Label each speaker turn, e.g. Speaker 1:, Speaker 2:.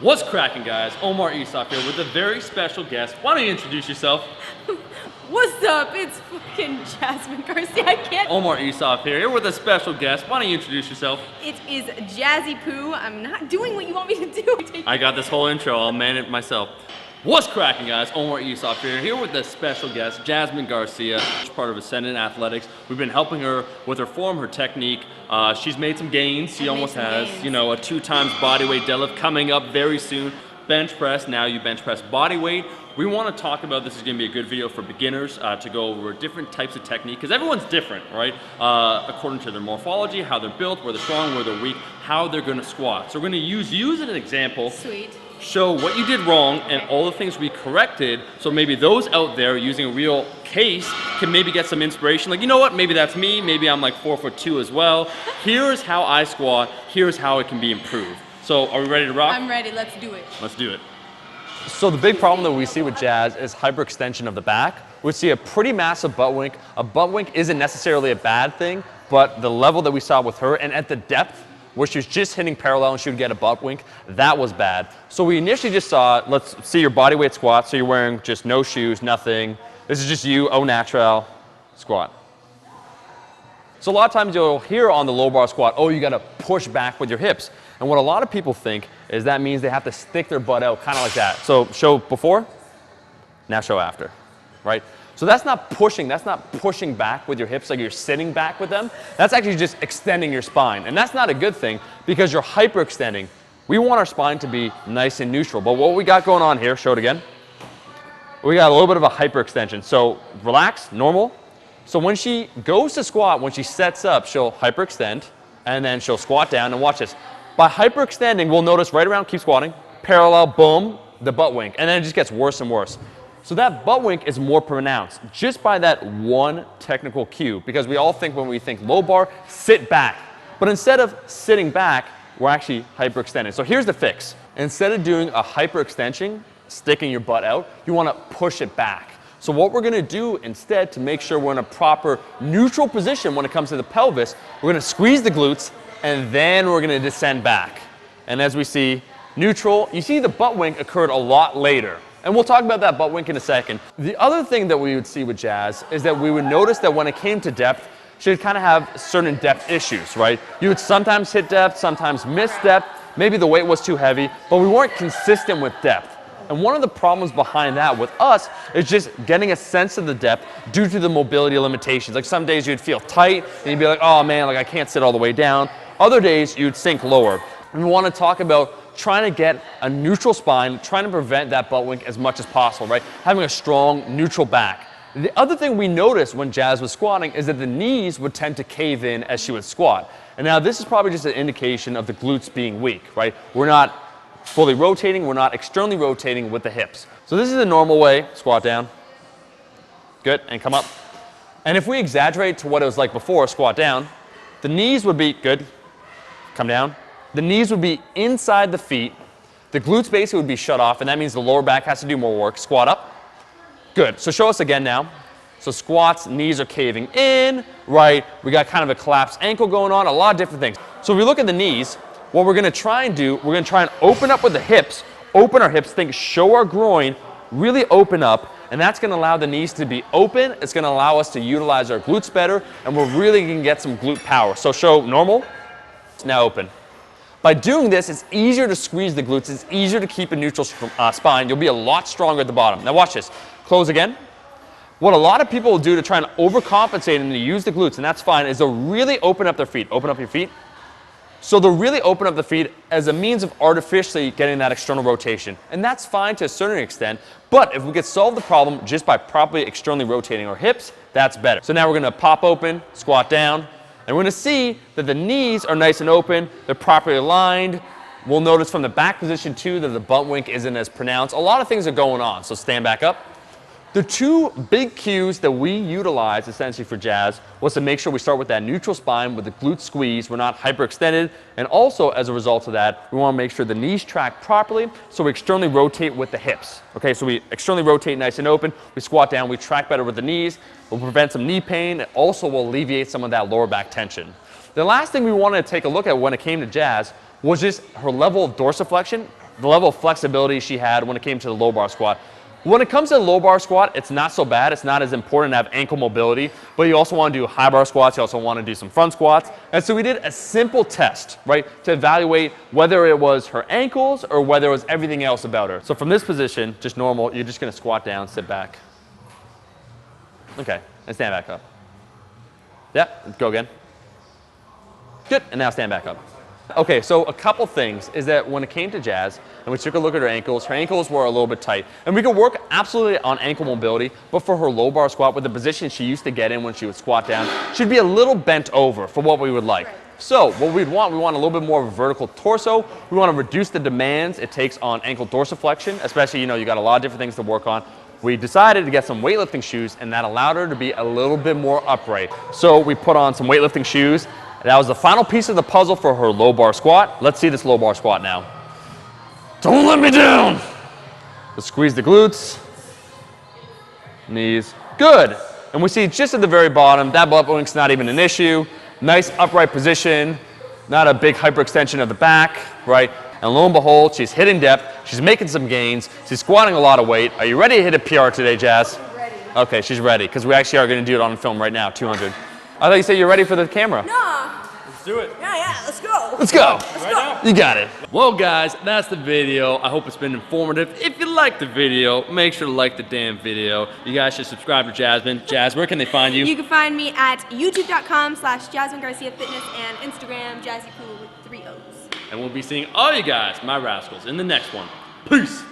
Speaker 1: What's cracking, guys? Omar Isaf here with a very special guest. Why don't you introduce yourself?
Speaker 2: What's up? It's fucking Jazmine Garcia. I can't.
Speaker 1: Omar Isaf here with a special guest. Why don't you introduce yourself?
Speaker 2: It is Jazzy Poo. I'm not doing what you want me to do.
Speaker 1: I got this whole intro. I'll man it myself. What's cracking, guys? Omar Isaf here with a special guest, Jazmine Garcia. She's part of Ascendant Athletics. We've been helping her with her form, her technique. She's made some gains. She almost has, you know, a 2 times bodyweight deadlift coming up very soon. Bench press, now you bench press body weight. We want to talk about, this is going to be a good video for beginners to go over different types of technique, because everyone's different, right? According to their morphology, how they're built, where they're strong, where they're weak, how they're going to squat. So we're going to use you as an example.
Speaker 2: Sweet.
Speaker 1: Show what you did wrong and all the things we corrected, so maybe those out there using a real case can maybe get some inspiration. Like, you know what, maybe that's me, maybe I'm like 4'2" as well. Here's how I squat, here's how it can be improved. So are we ready to rock?
Speaker 2: I'm ready, let's do it.
Speaker 1: Let's do it.
Speaker 3: So the big problem that we see with Jazz is hyperextension of the back. We see a pretty massive butt wink. A butt wink isn't necessarily a bad thing, but the level that we saw with her and at the depth where she was just hitting parallel and she would get a butt wink, that was bad. So we initially just saw, let's see your body weight squat. So you're wearing just no shoes, nothing. This is just you, au naturel, squat. So a lot of times you'll hear on the low bar squat, oh, you gotta push back with your hips. And what a lot of people think is that means they have to stick their butt out, kind of like that. So show before, now show after, right? So that's not pushing back with your hips like you're sitting back with them. That's actually just extending your spine. And that's not a good thing because you're hyperextending. We want our spine to be nice and neutral. But what we got going on here, show it again. We got a little bit of a hyperextension. So relax, normal. So when she goes to squat, when she sets up, she'll hyperextend and then she'll squat down, and watch this. By hyperextending, we'll notice right around, keep squatting, parallel, boom, the butt wink. And then it just gets worse and worse. So that butt wink is more pronounced just by that one technical cue, because we all think when we think low bar, sit back. But instead of sitting back, we're actually hyperextending. So here's the fix. Instead of doing a hyperextension, sticking your butt out, you want to push it back. So what we're going to do instead, to make sure we're in a proper neutral position when it comes to the pelvis, we're going to squeeze the glutes and then we're going to descend back. And as we see, neutral, you see the butt wink occurred a lot later. And we'll talk about that butt wink in a second. The other thing that we would see with Jazz is that we would notice that when it came to depth, she would kind of have certain depth issues, right? You would sometimes hit depth, sometimes miss depth. Maybe the weight was too heavy, but we weren't consistent with depth. And one of the problems behind that with us is just getting a sense of the depth due to the mobility limitations. Like some days you'd feel tight and you'd be like, oh man, like I can't sit all the way down. Other days you'd sink lower. And we want to talk about trying to get a neutral spine, trying to prevent that butt wink as much as possible, right? Having a strong neutral back. The other thing we noticed when Jazz was squatting is that the knees would tend to cave in as she would squat. And now this is probably just an indication of the glutes being weak, right? We're not fully rotating, we're not externally rotating with the hips. So this is the normal way, squat down. Good, and come up. And if we exaggerate to what it was like before, squat down, the knees would be, good, come down. The knees would be inside the feet. The glutes basically would be shut off, and that means the lower back has to do more work. Squat up. Good. So show us again now. So squats, knees are caving in, right? We got kind of a collapsed ankle going on, a lot of different things. So if we look at the knees, what we're going to try and do, we're going to try and open up with the hips, open our hips, think, show our groin, really open up, and that's going to allow the knees to be open. It's going to allow us to utilize our glutes better, and we're really going to get some glute power. So show normal, it's now open. By doing this, it's easier to squeeze the glutes. It's easier to keep a neutral spine. You'll be a lot stronger at the bottom. Now watch this. Close again. What a lot of people will do to try and overcompensate and to use the glutes, and that's fine, is they'll really open up their feet. Open up your feet. So they'll really open up the feet as a means of artificially getting that external rotation. And that's fine to a certain extent, but if we could solve the problem just by properly externally rotating our hips, that's better. So now we're going to pop open, squat down, and we're going to see that the knees are nice and open, they're properly aligned. We'll notice from the back position too that the butt wink isn't as pronounced. A lot of things are going on, so stand back up. The two big cues that we utilize essentially for Jazz was to make sure we start with that neutral spine with the glute squeeze. We're not hyperextended. And also as a result of that, we want to make sure the knees track properly, so we externally rotate with the hips. Okay, so we externally rotate nice and open. We squat down, we track better with the knees. We'll prevent some knee pain. It also will alleviate some of that lower back tension. The last thing we wanted to take a look at when it came to Jazz was just her level of dorsiflexion. the level of flexibility she had when it came to the low bar squat. When it comes to the low bar squat, it's not so bad. It's not as important to have ankle mobility, but you also want to do high bar squats. You also want to do some front squats. And so we did a simple test, right, to evaluate whether it was her ankles or whether it was everything else about her. So from this position, just normal, you're just going to squat down, sit back. Okay, and stand back up. Yeah, go again. Good, and now stand back up. Okay, so a couple things is that when it came to Jazz, and we took a look at her ankles were a little bit tight. And we could work absolutely on ankle mobility, but for her low bar squat, with the position she used to get in when she would squat down, she'd be a little bent over for what we would like. So what we want a little bit more of a vertical torso. We want to reduce the demands it takes on ankle dorsiflexion, especially, you got a lot of different things to work on. We decided to get some weightlifting shoes, and that allowed her to be a little bit more upright. So we put on some weightlifting shoes. That was the final piece of the puzzle for her low bar squat. Let's see this low bar squat now. Don't let me down. Let's squeeze the glutes, knees, good. And we see just at the very bottom, that butt wink's not even an issue. Nice upright position, not a big hyperextension of the back, right? And lo and behold, she's hitting depth, she's making some gains, she's squatting a lot of weight. Are you ready to hit a PR today, Jazz?
Speaker 2: I'm ready.
Speaker 3: Okay, she's ready, because we actually are going to do it on film right now, 200. I thought you said you're ready for the camera.
Speaker 2: Nah.
Speaker 1: Let's do it.
Speaker 2: Yeah, let's go.
Speaker 3: Let's go.
Speaker 1: Right now.
Speaker 3: You got it.
Speaker 1: Well, guys, that's the video. I hope it's been informative. If you liked the video, make sure to like the damn video. You guys should subscribe to Jazmine. Jazz, where can they find you?
Speaker 2: You can find me at youtube.com/Jazmine Garcia Fitness and Instagram JazzyPoo with 3 O's.
Speaker 1: And we'll be seeing all you guys, my rascals, in the next one. Peace.